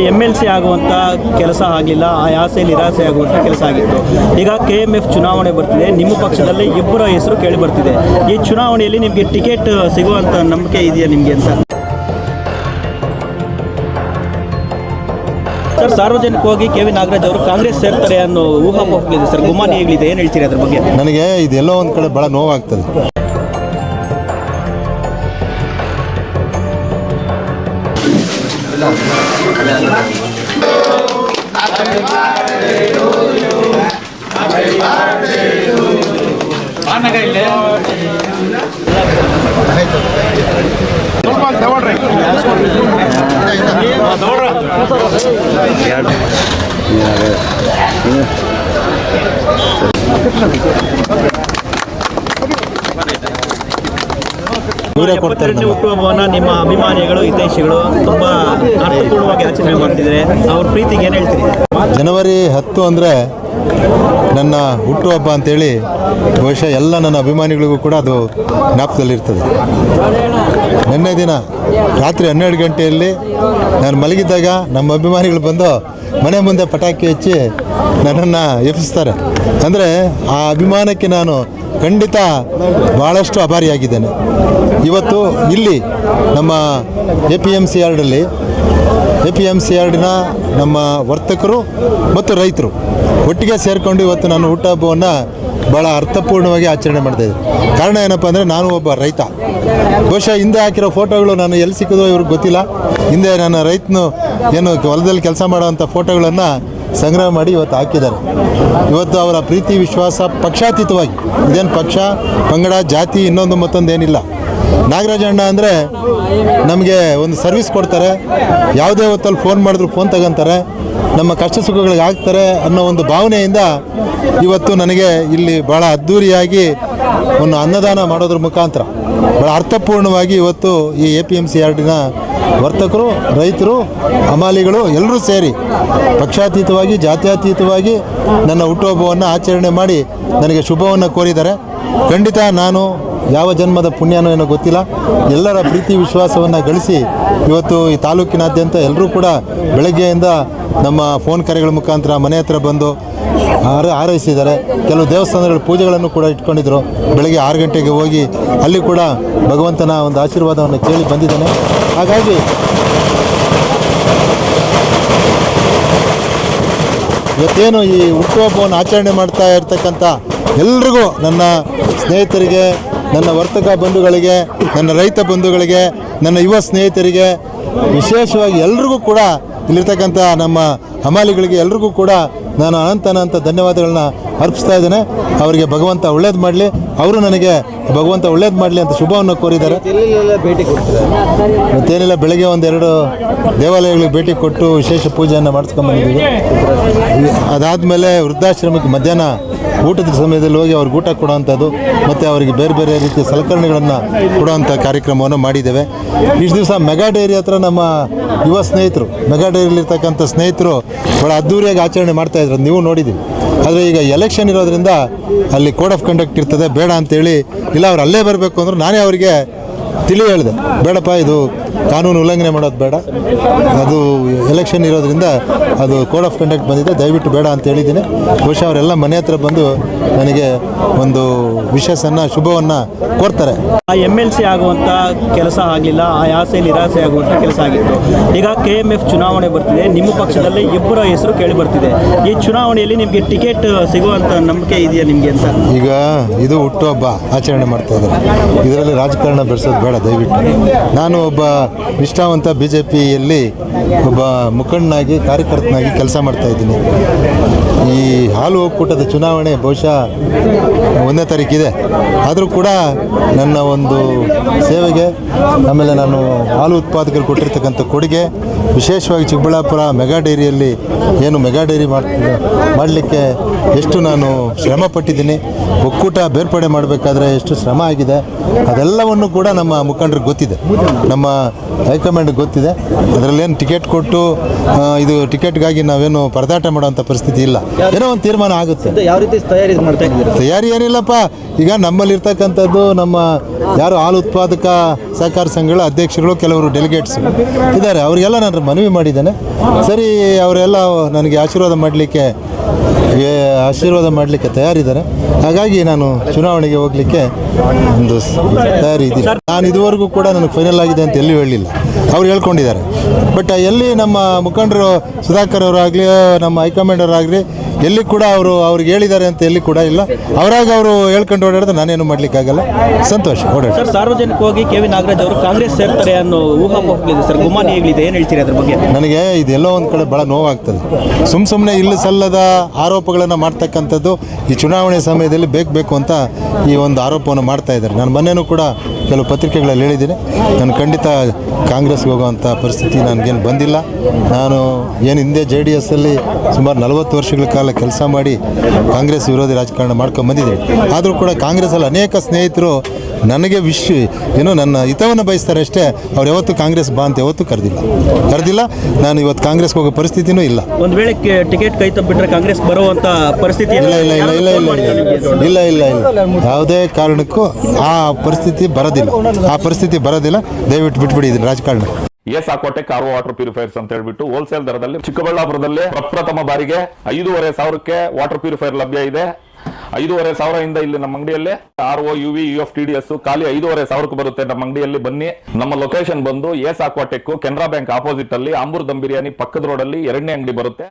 MLC ಆಗುವಂಥ ಕೆಲಸ ಆಗಲಿಲ್ಲ, ಆ ಆಸೆ ನಿರಾಸೆ ಆಗುವಂಥ ಕೆಲಸ ಆಗಿತ್ತು. ಈಗ KMF ಚುನಾವಣೆ ಬರ್ತಿದೆ, ನಿಮ್ಮ ಪಕ್ಷದಲ್ಲಿ ಇಬ್ಬರ ಹೆಸರು ಕೇಳಿ ಬರ್ತಿದೆ. ಈ ಚುನಾವಣೆಯಲ್ಲಿ ನಿಮಗೆ ಟಿಕೆಟ್ ಸಿಗುವಂಥ ನಂಬಿಕೆ ಇದೆಯಾ ನಿಮಗೆ ಅಂತ? ಸರ್, ಸಾರ್ವಜನಿಕವಾಗಿ KV ನಾಗರಾಜ್ ಅವರು ಕಾಂಗ್ರೆಸ್ ಸೇರ್ತಾರೆ ಅನ್ನೋ ಊಹಾಪೋಹಗಳಿದೆ ಸರ್, ಗುಮಾನಿಗಳಿದೆ, ಏನು ಹೇಳ್ತೀರಿ ಅದ್ರ ಬಗ್ಗೆ? ನನಗೆ ಇದೆಲ್ಲೋ ಒಂದು ಕಡೆ ಭಾಳ ನೋವಾಗ್ತದೆ. ಹುಟ್ಟುಹಬ್ಬವನ್ನ ನಿಮ್ಮ ಅಭಿಮಾನಿಗಳು ಹಿತೈಷಿಗಳು ತುಂಬಾ ಅರ್ಥಪೂರ್ಣವಾಗಿ ಆಚರಣೆ ಮಾಡ್ತಿದ್ದಾರೆ. ಅವ್ರ ಪ್ರೀತಿಗೆ ಏನು ಹೇಳ್ತೀರಿ? ಜನವರಿ 10 ಅಂದರೆ ನನ್ನ ಹುಟ್ಟುಹಬ್ಬ ಅಂತೇಳಿ ಬಹುಶಃ ಎಲ್ಲ ನನ್ನ ಅಭಿಮಾನಿಗಳಿಗೂ ಕೂಡ ಅದು ಜ್ಞಾಪಕದಲ್ಲಿರ್ತದೆ. ನಿನ್ನೆ ದಿನ ರಾತ್ರಿ 12 ಗಂಟೆಯಲ್ಲಿ ನಾನು ಮಲಗಿದ್ದಾಗ ನಮ್ಮ ಅಭಿಮಾನಿಗಳು ಬಂದು ಮನೆ ಮುಂದೆ ಪಟಾಕಿ ಹಚ್ಚಿ ನನ್ನನ್ನು ಎಬ್ಬಿಸ್ತಾರೆ. ಅಂದರೆ ಆ ಅಭಿಮಾನಕ್ಕೆ ನಾನು ಖಂಡಿತ ಭಾಳಷ್ಟು ಆಭಾರಿಯಾಗಿದ್ದೇನೆ. ಇವತ್ತು ಇಲ್ಲಿ ನಮ್ಮ APMC ಯಾರ್ಡಿನ ನಮ್ಮ ವರ್ತಕರು ಮತ್ತು ರೈತರು ಒಟ್ಟಿಗೆ ಸೇರಿಕೊಂಡು ಇವತ್ತು ನಾನು ಹುಟ್ಟುಹಬ್ಬವನ್ನು ಭಾಳ ಅರ್ಥಪೂರ್ಣವಾಗಿ ಆಚರಣೆ ಮಾಡ್ತಾಯಿದ್ದೆ. ಕಾರಣ ಏನಪ್ಪ ಅಂದರೆ ನಾನು ಒಬ್ಬ ರೈತ. ಬಹುಶಃ ಹಿಂದೆ ಹಾಕಿರೋ ಫೋಟೋಗಳು ನಾನು ಎಲ್ಲಿ ಸಿಕ್ಕಿದ್ರೋ ಇವ್ರಿಗೆ ಗೊತ್ತಿಲ್ಲ. ಹಿಂದೆ ನನ್ನ ರೈತನು ಏನು ಹೊಲದಲ್ಲಿ ಕೆಲಸ ಮಾಡೋವಂಥ ಫೋಟೋಗಳನ್ನು ಸಂಗ್ರಹ ಮಾಡಿ ಇವತ್ತು ಹಾಕಿದ್ದಾರೆ. ಇವತ್ತು ಅವರ ಪ್ರೀತಿ ವಿಶ್ವಾಸ ಪಕ್ಷಾತೀತವಾಗಿ, ಇದೇನು ಪಕ್ಷ ಪಂಗಡ ಜಾತಿ ಇನ್ನೊಂದು ಮತ್ತೊಂದು ಏನಿಲ್ಲ. ನಾಗರಾಜಣ್ಣ ಅಂದರೆ ನಮಗೆ ಒಂದು ಸರ್ವಿಸ್ ಕೊಡ್ತಾರೆ, ಯಾವುದೇ ಹೊತ್ತಲ್ಲಿ ಫೋನ್ ಮಾಡಿದ್ರು ಫೋನ್ ತಗೊತಾರೆ, ನಮ್ಮ ಕಷ್ಟ ಸುಖಗಳಿಗೆ ಆಗ್ತಾರೆ ಅನ್ನೋ ಒಂದು ಭಾವನೆಯಿಂದ ಇವತ್ತು ನನಗೆ ಇಲ್ಲಿ ಭಾಳ ಅದ್ಧೂರಿಯಾಗಿ ಒಂದು ಅನ್ನದಾನ ಮಾಡೋದ್ರ ಮುಖಾಂತರ ಭಾಳ ಅರ್ಥಪೂರ್ಣವಾಗಿ ಇವತ್ತು ಈ APMC ಯಾರ್ಡಿನ ವರ್ತಕರು, ರೈತರು, ಹಮಾಲಿಗಳು ಎಲ್ಲರೂ ಸೇರಿ ಪಕ್ಷಾತೀತವಾಗಿ ಜಾತ್ಯತೀತವಾಗಿ ನನ್ನ ಹುಟ್ಟುಹಬ್ಬವನ್ನು ಆಚರಣೆ ಮಾಡಿ ನನಗೆ ಶುಭವನ್ನು ಕೋರಿದ್ದಾರೆ. ಖಂಡಿತ ನಾನು ಯಾವ ಜನ್ಮದ ಪುಣ್ಯನೋ ಏನೋ ಗೊತ್ತಿಲ್ಲ, ಎಲ್ಲರ ಪ್ರೀತಿ ವಿಶ್ವಾಸವನ್ನು ಗಳಿಸಿ ಇವತ್ತು ಈ ತಾಲೂಕಿನಾದ್ಯಂತ ಎಲ್ಲರೂ ಕೂಡ ಬೆಳಗ್ಗೆಯಿಂದ ನಮ್ಮ ಫೋನ್ ಕರೆಗಳ ಮುಖಾಂತರ ಮನೆ ಹತ್ರ ಬಂದು ಹಾರೈಸಿದ್ದಾರೆ. ಕೆಲವು ದೇವಸ್ಥಾನಗಳ ಪೂಜೆಗಳನ್ನು ಕೂಡ ಇಟ್ಕೊಂಡಿದ್ರು. ಬೆಳಗ್ಗೆ 6 ಗಂಟೆಗೆ ಹೋಗಿ ಅಲ್ಲಿ ಕೂಡ ಭಗವಂತನ ಒಂದು ಆಶೀರ್ವಾದವನ್ನು ಕೇಳಿ ಬಂದಿದ್ದೇನೆ. ಹಾಗಾಗಿ ಇವತ್ತೇನು ಈ ಹುಟ್ಟುಹಬ್ಬವನ್ನು ಆಚರಣೆ ಮಾಡ್ತಾ ಇರ್ತಕ್ಕಂಥ ಎಲ್ರಿಗೂ, ನನ್ನ ಸ್ನೇಹಿತರಿಗೆ, ನನ್ನ ವರ್ತಕ ಬಂಧುಗಳಿಗೆ, ನನ್ನ ರೈತ ಬಂಧುಗಳಿಗೆ, ನನ್ನ ಯುವ ಸ್ನೇಹಿತರಿಗೆ, ವಿಶೇಷವಾಗಿ ಎಲ್ರಿಗೂ ಕೂಡ ಇಲ್ಲಿರ್ತಕ್ಕಂಥ ನಮ್ಮ ಹಮಾಲಿಗಳಿಗೆ ಎಲ್ರಿಗೂ ಕೂಡ ನಾನು ಅನಂತ ಧನ್ಯವಾದಗಳನ್ನ ಅರ್ಪಿಸ್ತಾ ಇದ್ದೇನೆ. ಅವರಿಗೆ ಭಗವಂತ ಒಳ್ಳೇದು ಮಾಡಲಿ, ಅವರು ನನಗೆ ಭಗವಂತ ಒಳ್ಳೇದು ಮಾಡಲಿ ಅಂತ ಶುಭವನ್ನು ಕೋರಿದ್ದಾರೆ. ಮತ್ತೇನಿಲ್ಲ, ಬೆಳಗ್ಗೆ 1-2 ದೇವಾಲಯಗಳಿಗೆ ಭೇಟಿ ಕೊಟ್ಟು ವಿಶೇಷ ಪೂಜೆಯನ್ನು ಮಾಡಿಸ್ಕೊಂಡ್ಬಂದಿದ್ದೀವಿ. ಅದಾದಮೇಲೆ ವೃದ್ಧಾಶ್ರಮಕ್ಕೆ ಮಧ್ಯಾಹ್ನ ಊಟದ ಸಮಯದಲ್ಲಿ ಹೋಗಿ ಅವ್ರಿಗೆ ಊಟ ಕೊಡುವಂಥದ್ದು ಮತ್ತು ಅವರಿಗೆ ಬೇರೆ ಬೇರೆ ರೀತಿಯ ಸಲಕರಣೆಗಳನ್ನು ಕೊಡುವಂಥ ಕಾರ್ಯಕ್ರಮವನ್ನು ಮಾಡಿದ್ದೇವೆ. ಇಷ್ಟು ದಿವಸ ಮೆಗಾ ಡೈರಿ ಹತ್ರ ನಮ್ಮ ಯುವ ಸ್ನೇಹಿತರು, ಮೆಗಾ ಡೈರಿಲಿರ್ತಕ್ಕಂಥ ಸ್ನೇಹಿತರು ಭಾಳ ಅದ್ಧೂರಿಯಾಗಿ ಆಚರಣೆ ಮಾಡ್ತಾಯಿದ್ರು, ನೀವು ನೋಡಿದ್ದೀವಿ. ಆದರೆ ಈಗ ಎಲೆಕ್ಷನ್ ಇರೋದ್ರಿಂದ ಅಲ್ಲಿ ಕೋಡ್ ಆಫ್ ಕಂಡಕ್ಟ್ ಇರ್ತದೆ, ಬೇಡ ಅಂತೇಳಿ, ಇಲ್ಲ ಅವ್ರು ಅಲ್ಲೇ ಬರಬೇಕು ಅಂದ್ರೆ ನಾನೇ ಅವರಿಗೆ ಹೇಳಿದೆ, ಬೇಡಪ್ಪ, ಇದು ಕಾನೂನು ಉಲ್ಲಂಘನೆ ಮಾಡೋದು ಬೇಡ, ಅದು ಎಲೆಕ್ಷನ್ ಇರೋದ್ರಿಂದ ಅದು ಕೋಡ್ ಆಫ್ ಕಂಡಕ್ಟ್ ಬಂದಿದೆ, ದಯವಿಟ್ಟು ಬೇಡ ಅಂತ ಹೇಳಿದ್ದೀನಿ. ಬಹುಶಃ ಅವರೆಲ್ಲ ಮನೆ ಹತ್ರ ಬಂದು ನನಗೆ ಒಂದು ವಿಶೇಷನ ಶುಭವನ್ನು ಕೋರ್ತಾರೆ. MLC ಆಗುವಂಥ ಕೆಲಸ ಆಗಲಿಲ್ಲ, ಆ ಆಸೆ ನಿರಾಸೆ ಆಗುವಂಥ ಕೆಲಸ ಆಗಿತ್ತು. ಈಗ KMF ಚುನಾವಣೆ ಬರ್ತಿದೆ, ನಿಮ್ಮ ಪಕ್ಷದಲ್ಲಿ ಇಬ್ಬರ ಹೆಸರು ಕೇಳಿ ಬರ್ತಿದೆ. ಈ ಚುನಾವಣೆಯಲ್ಲಿ ನಿಮಗೆ ಟಿಕೆಟ್ ಸಿಗುವಂಥ ನಂಬಿಕೆ ಇದೆಯಾ ನಿಮಗೆ ಅಂತ? ಈಗ ಇದು ಹುಟ್ಟುಹಬ್ಬ ಆಚರಣೆ ಮಾಡ್ತಾ ಇದ್ದಾರೆ, ಇದರಲ್ಲಿ ರಾಜಕಾರಣ ಬೆಳೆಸೋದು ಬೇಡ ದಯವಿಟ್ಟು. ನಾನು ಒಬ್ಬ ನಿಷ್ಠಾವಂತ BJPಯಲ್ಲಿ ಒಬ್ಬ ಮುಖಂಡನಾಗಿ, ಕಾರ್ಯಕರ್ತನಾಗಿ ಕೆಲಸ ಮಾಡ್ತಾಯಿದ್ದೀನಿ. ಈ ಹಾಲು ಒಕ್ಕೂಟದ ಚುನಾವಣೆ ಬಹುಶಃ 1ನೇ ತಾರೀಕಿದೆ. ಆದರೂ ಕೂಡ ನನ್ನ ಒಂದು ಸೇವೆಗೆ, ಆಮೇಲೆ ನಾನು ಹಾಲು ಉತ್ಪಾದಕರು ಕೊಟ್ಟಿರ್ತಕ್ಕಂಥ ಕೊಡುಗೆ, ವಿಶೇಷವಾಗಿ ಚಿಕ್ಕಬಳ್ಳಾಪುರ ಮೆಗಾ ಡೈರಿಯಲ್ಲಿ ಏನು ಮೆಗಾ ಡೈರಿ ಮಾಡಲಿಕ್ಕೆ ಎಷ್ಟು ನಾನು ಶ್ರಮ ಪಟ್ಟಿದ್ದೀನಿ, ಒಕ್ಕೂಟ ಬೇರ್ಪಡೆ ಮಾಡಬೇಕಾದ್ರೆ ಎಷ್ಟು ಶ್ರಮ ಆಗಿದೆ, ಅದೆಲ್ಲವನ್ನು ಕೂಡ ನಮ್ಮ ಮುಖಂಡರಿಗೆ ಗೊತ್ತಿದೆ, ನಮ್ಮ ಹೈಕಮಾಂಡ್ಗೆ ಗೊತ್ತಿದೆ. ಅದರಲ್ಲೇನು ಟಿಕೆಟ್ ಕೊಟ್ಟು ಇದು ಟಿಕೆಟ್ಗಾಗಿ ನಾವೇನು ಪರದಾಟ ಮಾಡೋವಂಥ ಪರಿಸ್ಥಿತಿ ಇಲ್ಲ. ಏನೋ ಒಂದು ತೀರ್ಮಾನ ಆಗುತ್ತೆ. ಯಾವ ರೀತಿ ತಯಾರಿ ಮಾಡ್ತಾ ಇದ್ದೀರಾ? ತಯಾರಿ ಏನಿಲ್ಲಪ್ಪ, ಈಗ ನಮ್ಮಲ್ಲಿರ್ತಕ್ಕಂಥದ್ದು ನಮ್ಮ ಯಾರು ಹಾಲು ಉತ್ಪಾದಕ ಸಹಕಾರ ಸಂಘಗಳ ಅಧ್ಯಕ್ಷರುಗಳು, ಕೆಲವರು ಡೆಲಿಗೇಟ್ಸ್ ಇದ್ದಾರೆ, ಅವರಿಗೆಲ್ಲ ನಾನು ಮನವಿ ಮಾಡಿದ್ದೇನೆ. ಸರಿ, ಅವರೆಲ್ಲ ನನಗೆ ಆಶೀರ್ವಾದ ಮಾಡಲಿಕ್ಕೆ ತಯಾರಿದ್ದಾರೆ. ಹಾಗಾಗಿ ನಾನು ಚುನಾವಣೆಗೆ ಹೋಗಲಿಕ್ಕೆ ಒಂದು ತಯಾರಿ ಇದ್ದೀನಿ. ನಾನು ಇದುವರೆಗೂ ಕೂಡ ನನಗೆ ಫೈನಲ್ ಆಗಿದೆ ಅಂತ ಎಲ್ಲಿ ಹೇಳಿಲ್ಲ, ಅವ್ರು ಹೇಳ್ಕೊಂಡಿದ್ದಾರೆ. ಬಟ್ ಎಲ್ಲಿ ನಮ್ಮ ಮುಖಂಡರು ಸುಧಾಕರ್ ಅವರಾಗಲಿ, ನಮ್ಮ ಹೈಕಮಾಂಡ್ ಅವರಾಗಲಿ, ಎಲ್ಲಿ ಕೂಡ ಅವ್ರಿಗೆ ಹೇಳಿದ್ದಾರೆ ಅಂತ ಎಲ್ಲಿ ಕೂಡ ಇಲ್ಲ. ಅವರಾಗ ಅವರು ಹೇಳ್ಕೊಂಡು ಓಡಾಡಿದ್ರೆ ನಾನೇನು ಮಾಡಲಿಕ್ಕಾಗಲ್ಲ. ಸಂತೋಷ ಓಡಾಡಿ. ಸರ್, ಸಾರ್ವಜನಿಕವಾಗಿ ಕೆ.ವಿ. ನಾಗರಾಜ್ ಅವರು ಕಾಂಗ್ರೆಸ್ ಸೇರ್ತಾರೆ ಅನ್ನೋ ಊಹಾಪೋಹಗಳಿದೆ ಸರ್, ಗುಮಾನಿ ಹೇಗಿದೆ, ಏನು ಹೇಳ್ತೀರಿ ಅದ್ರ ಬಗ್ಗೆ? ನನಗೆ ಇದೆಲ್ಲೋ ಒಂದು ಕಡೆ ಭಾಳ ನೋವಾಗ್ತದೆ. ಸುಮ್ಮನೆ ಇಲ್ಲಿ ಸಲ್ಲದ ಆರೋಪಗಳನ್ನು ಮಾಡ್ತಕ್ಕಂಥದ್ದು ಈ ಚುನಾವಣೆ ಸಮಯದಲ್ಲಿ ಬೇಕು ಅಂತ ಈ ಒಂದು ಆರೋಪವನ್ನು ಮಾಡ್ತಾ ಇದ್ದಾರೆ. ನಾನು ಮೊನ್ನೆನೂ ಕೂಡ ಕೆಲವು ಪತ್ರಿಕೆಗಳಲ್ಲಿ ಹೇಳಿದ್ದೀನಿ, ನಾನು ಖಂಡಿತ ಕಾಂಗ್ರೆಸ್ಗೆ ಹೋಗುವಂಥ ಪರಿಸ್ಥಿತಿ ನನಗೇನು ಬಂದಿಲ್ಲ. ನಾನು ಏನು ಹಿಂದೆ JDS ಅಲ್ಲಿ ಸುಮಾರು 40 ವರ್ಷಗಳ ಕಾಲ ಕೆಲಸ ಮಾಡಿ ಕಾಂಗ್ರೆಸ್ ವಿರೋಧಿ ರಾಜಕಾರಣ ಮಾಡ್ಕೊಂಡು ಬಂದಿದ್ದೀನಿ. ಆದರೂ ಕೂಡ ಕಾಂಗ್ರೆಸ್ಸಲ್ಲಿ ಅನೇಕ ಸ್ನೇಹಿತರು ನನಗೆ ನನ್ನ ಹಿತವನ್ನು ಬಯಸ್ತಾರೆ ಅಷ್ಟೇ. ಅವ್ರು ಯಾವತ್ತೂ ಕಾಂಗ್ರೆಸ್ ಬಾ ಅಂತ ಯಾವತ್ತೂ ಕರೆದಿಲ್ಲ. ನಾನು ಇವತ್ತು ಕಾಂಗ್ರೆಸ್ಗೆ ಹೋಗೋ ಪರಿಸ್ಥಿತಿನೂ ಇಲ್ಲ. ಒಂದು ವೇಳೆ ಟಿಕೆಟ್ ಕೈ ತಪ್ಪಿಟ್ರೆ ಕಾಂಗ್ರೆಸ್ ಬರುವಂತ ಪರಿಸ್ಥಿತಿ ಇಲ್ಲ. ಯಾವುದೇ ಕಾರಣಕ್ಕೂ ಆ ಪರಿಸ್ಥಿತಿ ಬರೋದಿಲ್ಲ. ದಯವಿಟ್ಟು ಬಿಟ್ಬಿಡಿ ಇದನ್ನ ರಾಜಕಾರಣ. ಸಾಕೋಟೆಕ್ RO ವಾಟರ್ ಪ್ಯೂರಿಫೈರ್ಸ್ ಅಂತ ಹೇಳ್ಬಿಟ್ಟು ಹೋಲ್ಸೇಲ್ ದರದಲ್ಲಿ ಚಿಕ್ಕಬಳ್ಳಾಪುರದಲ್ಲಿ ಪ್ರಪ್ರಥಮ ಬಾರಿಗೆ 5,500ಕ್ಕೆ ವಾಟರ್ ಪ್ಯೂರಿಫೈರ್ ಲಭ್ಯ ಇದೆ. 5,500 ಇಂದ ಇಲ್ಲಿ ನಮ್ಮ ಅಂಗಡಿಯಲ್ಲಿ RO UV UF TDS ಖಾಲಿ 5,500ಕ್ಕೆ ಬರುತ್ತೆ. ನಮ್ಮ ಅಂಗಡಿಯಲ್ಲಿ ಬನ್ನಿ. ನಮ್ಮ ಲೊಕೇಶನ್ ಬಂದು ಸಾಕೋಟೆಕ್ ಕೆನರಾ ಬ್ಯಾಂಕ್ ಆಪೋಸಿಟ್ ಅಲ್ಲಿ ಆಂಬೂರ್ ದಮ್ ಬಿರಿಯಾನಿ ಪಕ್ಕದ ರೋಡ್ ಅಲ್ಲಿ 2ನೇ ಅಂಗಡಿ ಬರುತ್ತೆ.